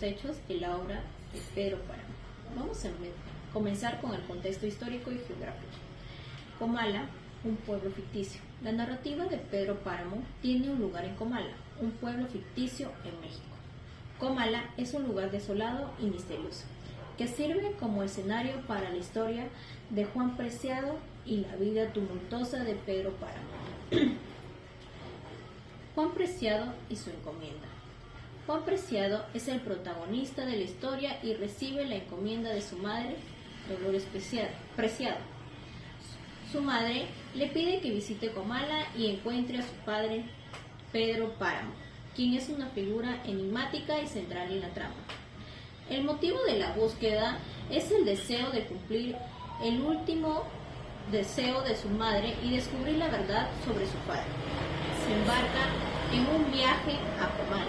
hechos de la obra de Pedro Páramo. Vamos a comenzar con el contexto histórico y geográfico. Comala, un pueblo ficticio. La narrativa de Pedro Páramo tiene un lugar en Comala, un pueblo ficticio en México. Comala es un lugar desolado y misterioso, que sirve como escenario para la historia de Juan Preciado y la vida tumultuosa de Pedro Páramo. Juan Preciado y su encomienda. Juan Preciado es el protagonista de la historia y recibe la encomienda de su madre, Dolores Preciado. Su madre le pide que visite Comala y encuentre a su padre, Pedro Páramo, quien es una figura enigmática y central en la trama. El motivo de la búsqueda es el deseo de cumplir el último deseo de su madre y descubrir la verdad sobre su padre. Se embarca en un viaje a Comala.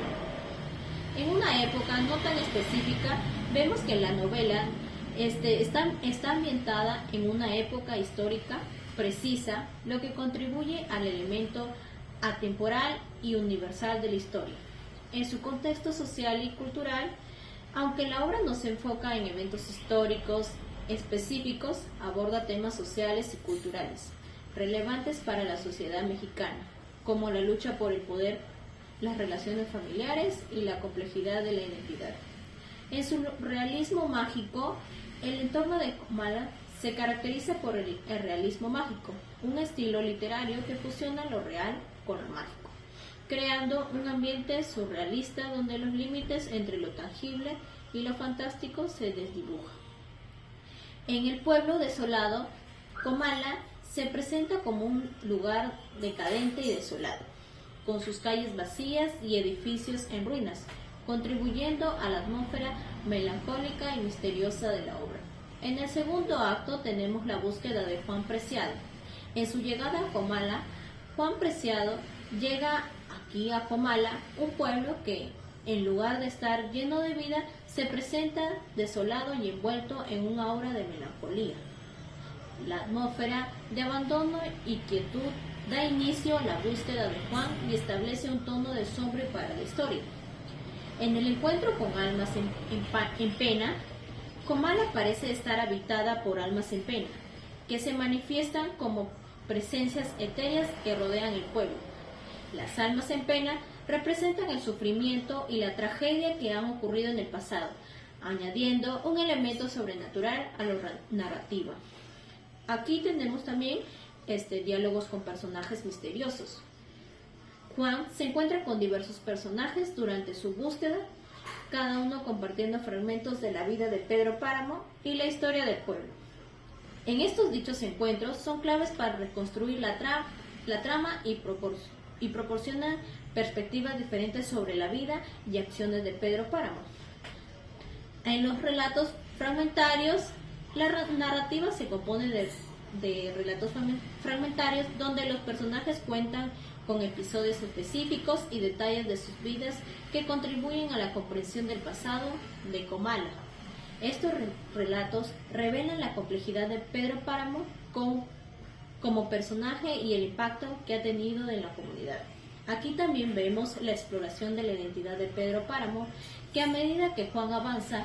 En una época no tan específica, vemos que la novela está ambientada en una época histórica precisa, lo que contribuye al elemento atemporal y universal de la historia. En su contexto social y cultural, aunque la obra no se enfoca en eventos históricos específicos, aborda temas sociales y culturales relevantes para la sociedad mexicana, como la lucha por el poder, las relaciones familiares y la complejidad de la identidad. En su realismo mágico, el entorno de Comala se caracteriza por el realismo mágico, un estilo literario que fusiona lo real con lo mágico, creando un ambiente surrealista donde los límites entre lo tangible y lo fantástico se desdibujan. En el pueblo desolado, Comala se presenta como un lugar decadente y desolado, con sus calles vacías y edificios en ruinas, contribuyendo a la atmósfera melancólica y misteriosa de la obra. En el segundo acto tenemos la búsqueda de Juan Preciado. En su llegada a Comala, Juan Preciado llega aquí a Comala, un pueblo que, en lugar de estar lleno de vida, se presenta desolado y envuelto en una aura de melancolía. La atmósfera de abandono y quietud da inicio a la búsqueda de Juan y establece un tono de sombra para la historia. En el encuentro con almas en pena, Comala parece estar habitada por almas en pena, que se manifiestan como presencias etéreas que rodean el pueblo. Las almas en pena representan el sufrimiento y la tragedia que han ocurrido en el pasado, añadiendo un elemento sobrenatural a la narrativa. Aquí tenemos también diálogos con personajes misteriosos. Juan se encuentra con diversos personajes durante su búsqueda, cada uno compartiendo fragmentos de la vida de Pedro Páramo y la historia del pueblo. En estos dichos encuentros son claves para reconstruir la trama y proporcionan perspectivas diferentes sobre la vida y acciones de Pedro Páramo. En los relatos fragmentarios, la narrativa se compone de relatos fragmentarios donde los personajes cuentan con episodios específicos y detalles de sus vidas que contribuyen a la comprensión del pasado de Comala. Estos relatos revelan la complejidad de Pedro Páramo como personaje y el impacto que ha tenido en la comunidad. Aquí también vemos la exploración de la identidad de Pedro Páramo, que a medida que Juan avanza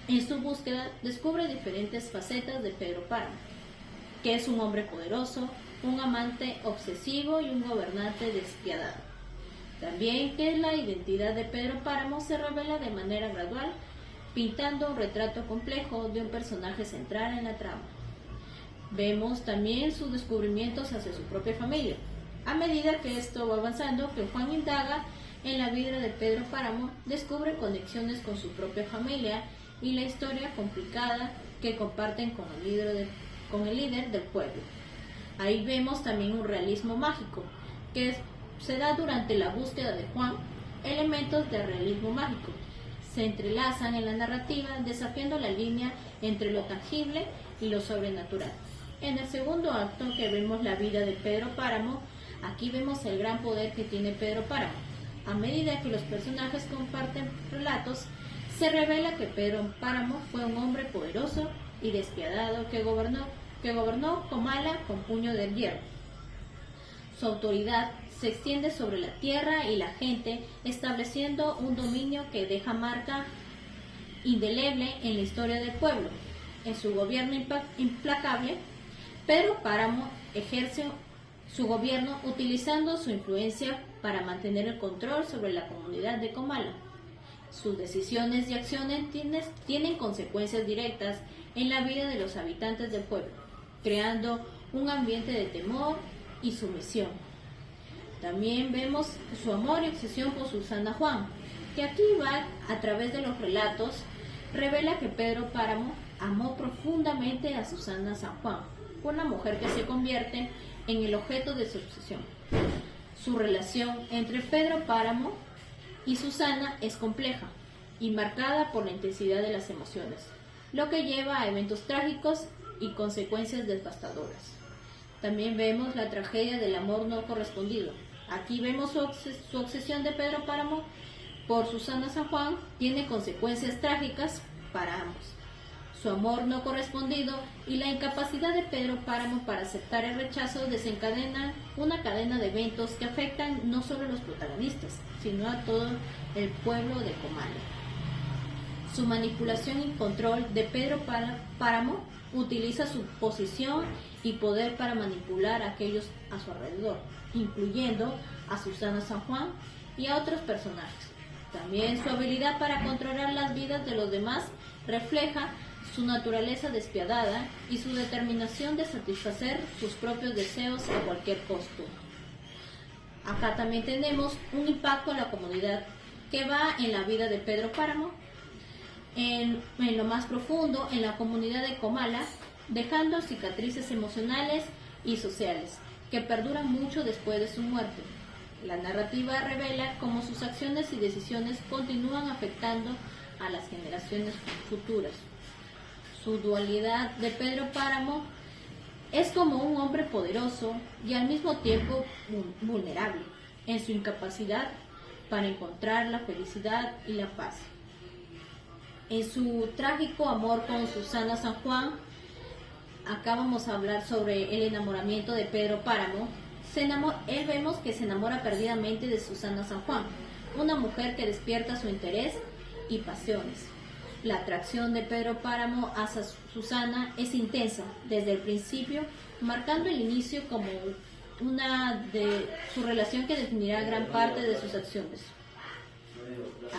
en su búsqueda, descubre diferentes facetas de Pedro Páramo, que es un hombre poderoso, un amante obsesivo y un gobernante despiadado. También que la identidad de Pedro Páramo se revela de manera gradual, pintando un retrato complejo de un personaje central en la trama. Vemos también sus descubrimientos hacia su propia familia. A medida que esto va avanzando, que Juan indaga en la vida de Pedro Páramo, descubre conexiones con su propia familia y la historia complicada que comparten con el líder del pueblo. Ahí vemos también un realismo mágico, que se da durante la búsqueda de Juan. Elementos de realismo mágico se entrelazan en la narrativa, desafiando la línea entre lo tangible y lo sobrenatural. En el segundo acto, que vemos la vida de Pedro Páramo, aquí vemos el gran poder que tiene Pedro Páramo. A medida que los personajes comparten relatos, se revela que Pedro Páramo fue un hombre poderoso y despiadado que gobernó Comala con puño de hierro. Su autoridad se extiende sobre la tierra y la gente, estableciendo un dominio que deja marca indeleble en la historia del pueblo. En su gobierno implacable, Pedro Páramo ejerce su gobierno utilizando su influencia para mantener el control sobre la comunidad de Comala. Sus decisiones y acciones tienen consecuencias directas en la vida de los habitantes del pueblo, creando un ambiente de temor y sumisión. También vemos su amor y obsesión por Susana Juan, que aquí va a través de los relatos, revela que Pedro Páramo amó profundamente a Susana San Juan, una mujer que se convierte en el objeto de su obsesión. Su relación entre Pedro Páramo y Susana es compleja y marcada por la intensidad de las emociones, lo que lleva a eventos trágicos y consecuencias devastadoras. También vemos la tragedia del amor no correspondido. Aquí vemos su obsesión de Pedro Páramo por Susana San Juan tiene consecuencias trágicas para ambos. Su amor no correspondido y la incapacidad de Pedro Páramo para aceptar el rechazo desencadenan una cadena de eventos que afectan no solo a los protagonistas, sino a todo el pueblo de Comala. Su manipulación y control de Pedro Páramo utiliza su posición y poder para manipular a aquellos a su alrededor, incluyendo a Susana San Juan y a otros personajes. También su habilidad para controlar las vidas de los demás refleja su naturaleza despiadada y su determinación de satisfacer sus propios deseos a cualquier costo. Acá también tenemos un impacto en la comunidad que va en la vida de Pedro Páramo, en lo más profundo, en la comunidad de Comala, dejando cicatrices emocionales y sociales que perduran mucho después de su muerte. La narrativa revela cómo sus acciones y decisiones continúan afectando a las generaciones futuras. Su dualidad de Pedro Páramo es como un hombre poderoso y al mismo tiempo vulnerable en su incapacidad para encontrar la felicidad y la paz. En su trágico amor con Susana San Juan, acá vamos a hablar sobre el enamoramiento de Pedro Páramo. Él vemos que se enamora perdidamente de Susana San Juan, una mujer que despierta su interés y pasiones. La atracción de Pedro Páramo hacia Susana es intensa desde el principio, marcando el inicio como una de su relación que definirá gran parte de sus acciones.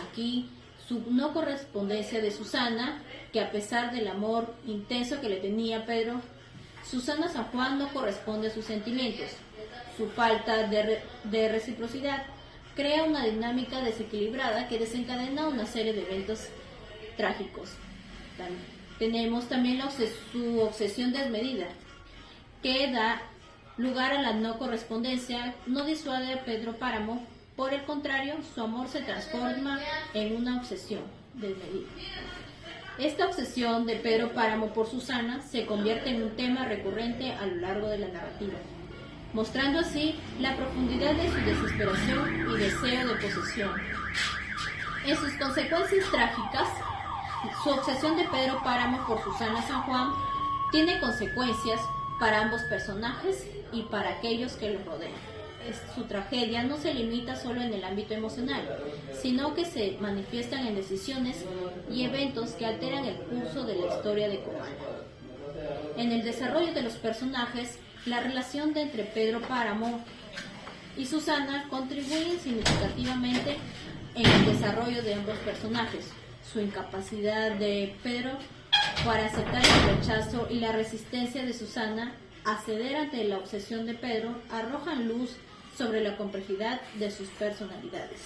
Aquí su no correspondencia de Susana, que a pesar del amor intenso que le tenía a Pedro, Susana San Juan no corresponde a sus sentimientos. Su falta de reciprocidad crea una dinámica desequilibrada que desencadena una serie de eventos trágicos. Tenemos también su obsesión desmedida, que da lugar a la no correspondencia, no disuade a Pedro Páramo. Por el contrario, su amor se transforma en una obsesión desmedida. Esta obsesión de Pedro Páramo por Susana se convierte en un tema recurrente a lo largo de la narrativa, mostrando así la profundidad de su desesperación y deseo de posesión. En sus consecuencias trágicas, su obsesión de Pedro Páramo por Susana San Juan tiene consecuencias para ambos personajes y para aquellos que los rodean. Su tragedia no se limita solo en el ámbito emocional, sino que se manifiestan en decisiones y eventos que alteran el curso de la historia de Comala. En el desarrollo de los personajes, la relación entre Pedro Páramo y Susana contribuye significativamente en el desarrollo de ambos personajes. Su incapacidad de Pedro para aceptar el rechazo y la resistencia de Susana a ceder ante la obsesión de Pedro arrojan luz sobre la complejidad de sus personalidades.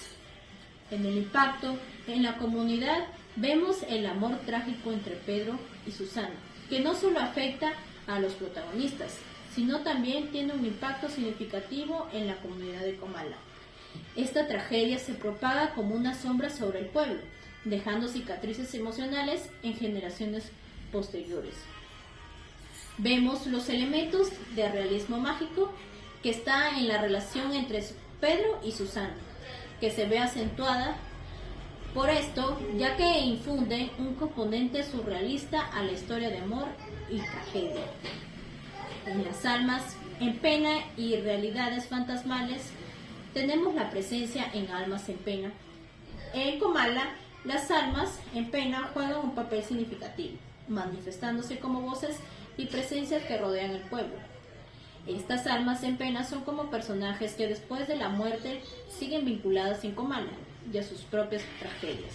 En el impacto en la comunidad vemos el amor trágico entre Pedro y Susana, que no solo afecta a los protagonistas, sino también tiene un impacto significativo en la comunidad de Comala. Esta tragedia se propaga como una sombra sobre el pueblo, dejando cicatrices emocionales en generaciones posteriores. Vemos los elementos de realismo mágico que está en la relación entre Pedro y Susana, que se ve acentuada por esto, ya que infunde un componente surrealista a la historia de amor y tragedia. En las almas en pena y realidades fantasmales tenemos la presencia en almas en pena. En Comala Las almas en pena juegan un papel significativo, manifestándose como voces y presencias que rodean el pueblo. Estas almas en pena son como personajes que después de la muerte siguen vinculadas en Comala y a sus propias tragedias.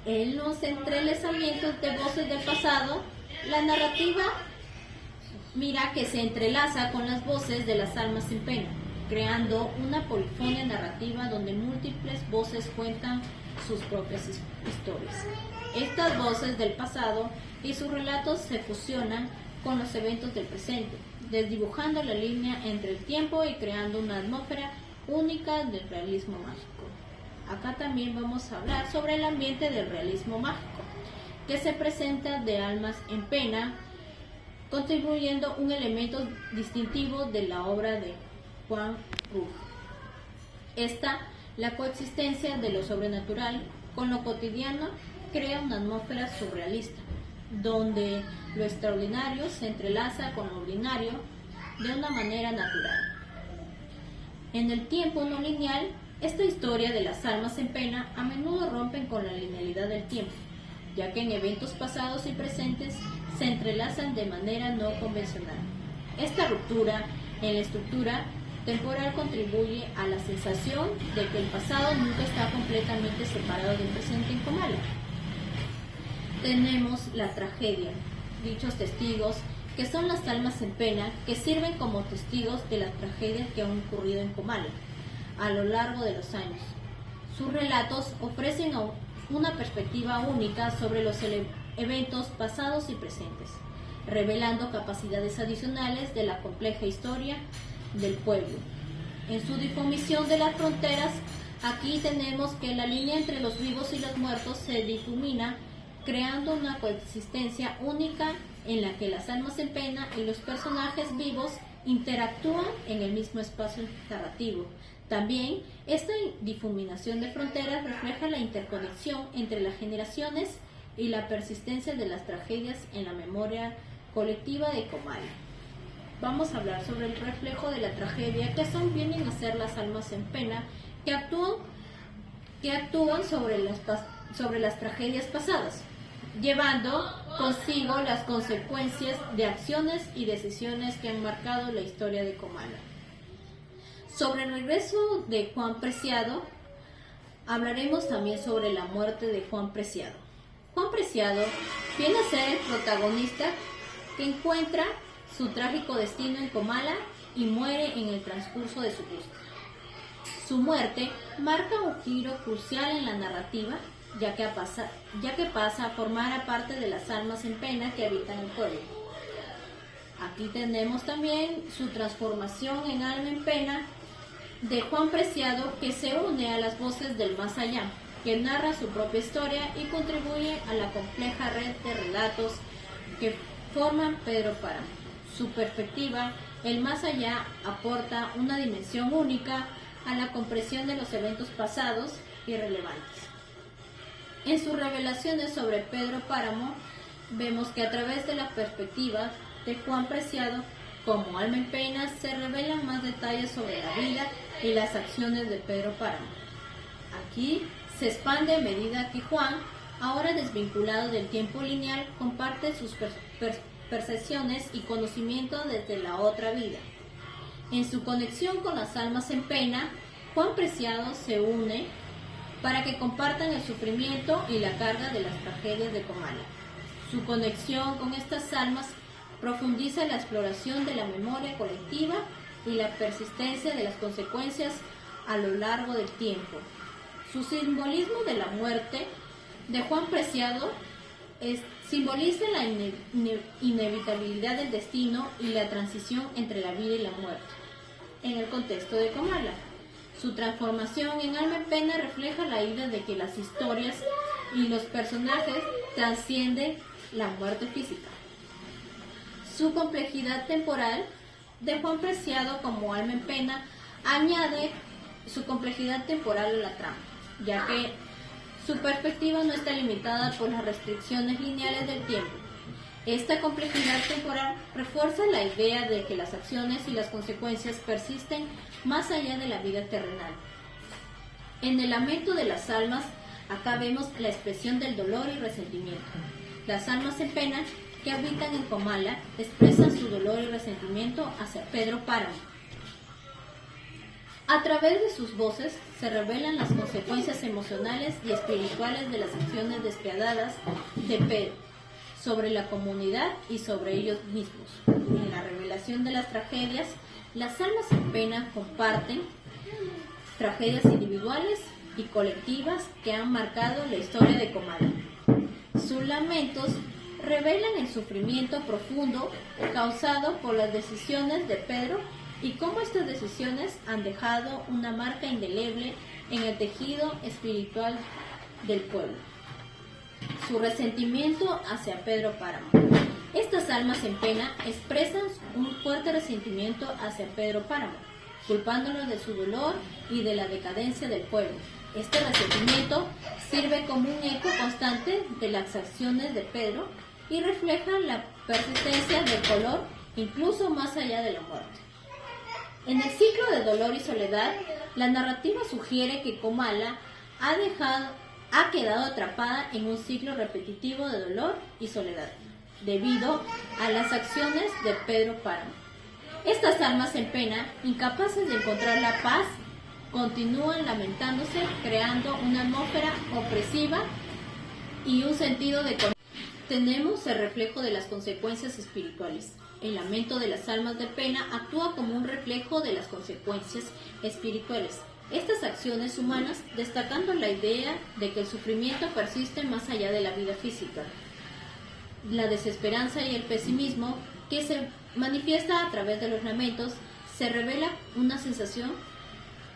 En los entrelazamientos de voces del pasado, la narrativa mira que se entrelaza con las voces de las almas en pena, creando una polifonía narrativa donde múltiples voces cuentan sus propias historias. Estas voces del pasado y sus relatos se fusionan con los eventos del presente, desdibujando la línea entre el tiempo y creando una atmósfera única del realismo mágico. Acá también vamos a hablar sobre el ambiente del realismo mágico, que se presenta de almas en pena, contribuyendo un elemento distintivo de la obra de Juan Rulfo. La coexistencia de lo sobrenatural con lo cotidiano crea una atmósfera surrealista, donde lo extraordinario se entrelaza con lo ordinario de una manera natural. En el tiempo no lineal, esta historia de las almas en pena a menudo rompen con la linealidad del tiempo, ya que en eventos pasados y presentes se entrelazan de manera no convencional. Esta ruptura en la estructura temporal contribuye a la sensación de que el pasado nunca está completamente separado del presente en Comala. Tenemos la tragedia, dichos testigos, que son las almas en pena que sirven como testigos de las tragedias que han ocurrido en Comala a lo largo de los años. Sus relatos ofrecen una perspectiva única sobre los eventos pasados y presentes, revelando capacidades adicionales de la compleja historia del pueblo. En su difumisión de las fronteras, aquí tenemos que la línea entre los vivos y los muertos se difumina, creando una coexistencia única en la que las almas en pena y los personajes vivos interactúan en el mismo espacio narrativo. También, esta difuminación de fronteras refleja la interconexión entre las generaciones y la persistencia de las tragedias en la memoria colectiva de Comala. Vamos a hablar sobre el reflejo de la tragedia, que vienen a ser las almas en pena que actúan sobre las tragedias pasadas, llevando consigo las consecuencias de acciones y decisiones que han marcado la historia de Comala. Sobre el regreso de Juan Preciado, hablaremos también sobre la muerte de Juan Preciado. Juan Preciado viene a ser el protagonista que encuentra su trágico destino en Comala y muere en el transcurso de su búsqueda. Su muerte marca un giro crucial en la narrativa, ya que pasa a formar parte de las almas en pena que habitan el pueblo. Aquí tenemos también su transformación en alma en pena de Juan Preciado, que se une a las voces del más allá, que narra su propia historia y contribuye a la compleja red de relatos que forman Pedro Páramo. Su perspectiva, el más allá, aporta una dimensión única a la comprensión de los eventos pasados y relevantes. En sus revelaciones sobre Pedro Páramo, vemos que a través de la perspectiva de Juan Preciado, como alma en pena, se revelan más detalles sobre la vida y las acciones de Pedro Páramo. Aquí se expande a medida que Juan, ahora desvinculado del tiempo lineal, comparte sus percepciones y conocimiento desde la otra vida. En su conexión con las almas en pena, Juan Preciado se une para que compartan el sufrimiento y la carga de las tragedias de Comala. Su conexión con estas almas profundiza la exploración de la memoria colectiva y la persistencia de las consecuencias a lo largo del tiempo. Su simbolismo de la muerte de Juan Preciado simboliza la inevitabilidad del destino y la transición entre la vida y la muerte. En el contexto de Comala, su transformación en alma en pena refleja la idea de que las historias y los personajes trascienden la muerte física. Su complejidad temporal de Juan Preciado como alma en pena añade su complejidad temporal a la trama, ya que su perspectiva no está limitada por las restricciones lineales del tiempo. Esta complejidad temporal refuerza la idea de que las acciones y las consecuencias persisten más allá de la vida terrenal. En el lamento de las almas, acá vemos la expresión del dolor y resentimiento. Las almas en pena que habitan en Comala expresan su dolor y resentimiento hacia Pedro Páramo. A través de sus voces se revelan las consecuencias emocionales y espirituales de las acciones despiadadas de Pedro sobre la comunidad y sobre ellos mismos. En la revelación de las tragedias, las almas en pena comparten tragedias individuales y colectivas que han marcado la historia de Comala. Sus lamentos revelan el sufrimiento profundo causado por las decisiones de Pedro y cómo estas decisiones han dejado una marca indeleble en el tejido espiritual del pueblo. Su resentimiento hacia Pedro Páramo. Estas almas en pena expresan un fuerte resentimiento hacia Pedro Páramo, culpándolo de su dolor y de la decadencia del pueblo. Este resentimiento sirve como un eco constante de las acciones de Pedro y refleja la persistencia del color incluso más allá de la muerte. En el ciclo de dolor y soledad, la narrativa sugiere que Comala ha quedado atrapada en un ciclo repetitivo de dolor y soledad, debido a las acciones de Pedro Páramo. Estas almas en pena, incapaces de encontrar la paz, continúan lamentándose, creando una atmósfera opresiva y un sentido de condenación. Tenemos el reflejo de las consecuencias espirituales. El lamento de las almas de pena actúa como un reflejo de las consecuencias espirituales. Estas acciones humanas, destacando la idea de que el sufrimiento persiste más allá de la vida física. La desesperanza y el pesimismo, que se manifiesta a través de los lamentos, se revela una sensación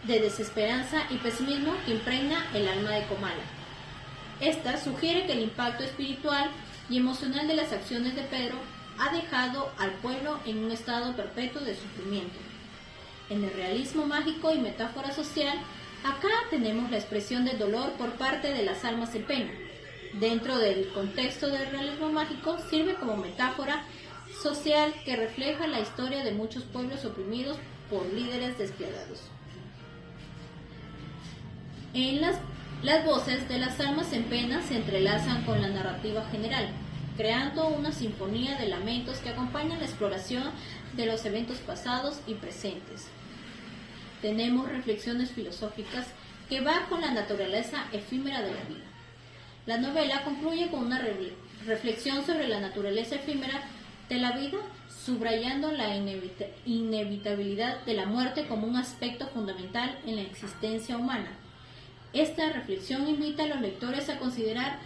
de desesperanza y pesimismo que impregna el alma de Comala. Esta sugiere que el impacto espiritual y emocional de las acciones de Pedro ha dejado al pueblo en un estado perpetuo de sufrimiento. En el realismo mágico y metáfora social, acá tenemos la expresión del dolor por parte de las almas en pena. Dentro del contexto del realismo mágico, sirve como metáfora social que refleja la historia de muchos pueblos oprimidos por líderes despiadados. En las voces de las almas en pena se entrelazan con la narrativa general, creando una sinfonía de lamentos que acompañan la exploración de los eventos pasados y presentes. Tenemos reflexiones filosóficas que van con la naturaleza efímera de la vida. La novela concluye con una reflexión sobre la naturaleza efímera de la vida, subrayando la inevitabilidad de la muerte como un aspecto fundamental en la existencia humana. Esta reflexión invita a los lectores a considerar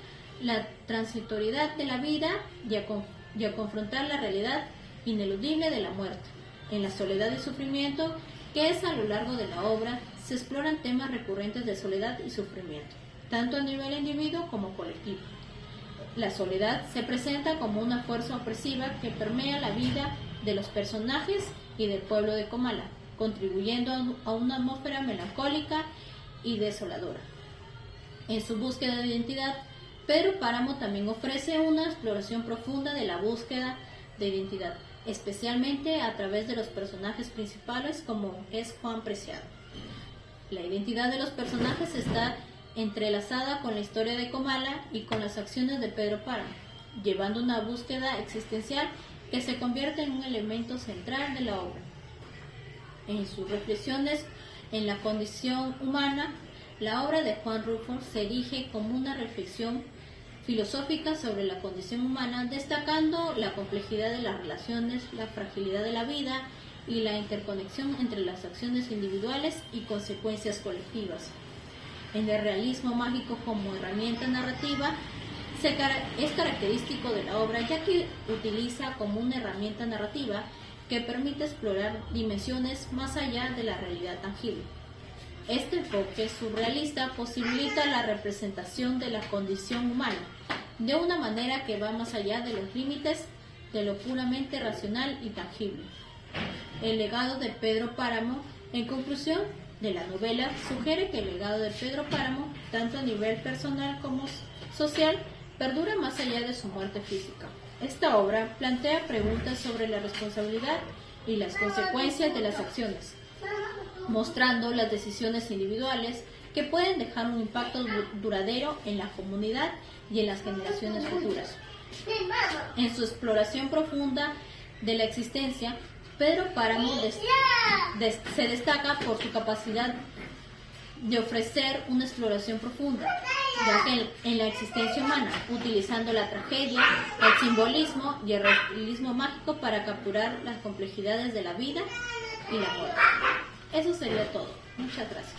la transitoriedad de la vida y a confrontar la realidad ineludible de la muerte. En la soledad y sufrimiento, que es a lo largo de la obra, se exploran temas recurrentes de soledad y sufrimiento, tanto a nivel individuo como colectivo. La soledad se presenta como una fuerza opresiva que permea la vida de los personajes y del pueblo de Comala, contribuyendo a una atmósfera melancólica y desoladora. En su búsqueda de identidad, Pedro Páramo también ofrece una exploración profunda de la búsqueda de identidad, especialmente a través de los personajes principales como es Juan Preciado. La identidad de los personajes está entrelazada con la historia de Comala y con las acciones de Pedro Páramo, llevando una búsqueda existencial que se convierte en un elemento central de la obra. En sus reflexiones en la condición humana, la obra de Juan Rulfo se erige como una reflexión filosófica sobre la condición humana, destacando la complejidad de las relaciones, la fragilidad de la vida y la interconexión entre las acciones individuales y consecuencias colectivas. En el realismo mágico como herramienta narrativa, es característico de la obra ya que utiliza como una herramienta narrativa que permite explorar dimensiones más allá de la realidad tangible. Este enfoque surrealista posibilita la representación de la condición humana de una manera que va más allá de los límites de lo puramente racional y tangible. El legado de Pedro Páramo, en conclusión de la novela, sugiere que el legado de Pedro Páramo, tanto a nivel personal como social, perdura más allá de su muerte física. Esta obra plantea preguntas sobre la responsabilidad y las consecuencias de las acciones, mostrando las decisiones individuales que pueden dejar un impacto duradero en la comunidad y en las generaciones futuras. En su exploración profunda de la existencia, Pedro Páramo se destaca por su capacidad de ofrecer una exploración profunda, ya que en la existencia humana, utilizando la tragedia, el simbolismo y el realismo mágico para capturar las complejidades de la vida y la muerte. Eso sería todo. Muchas gracias.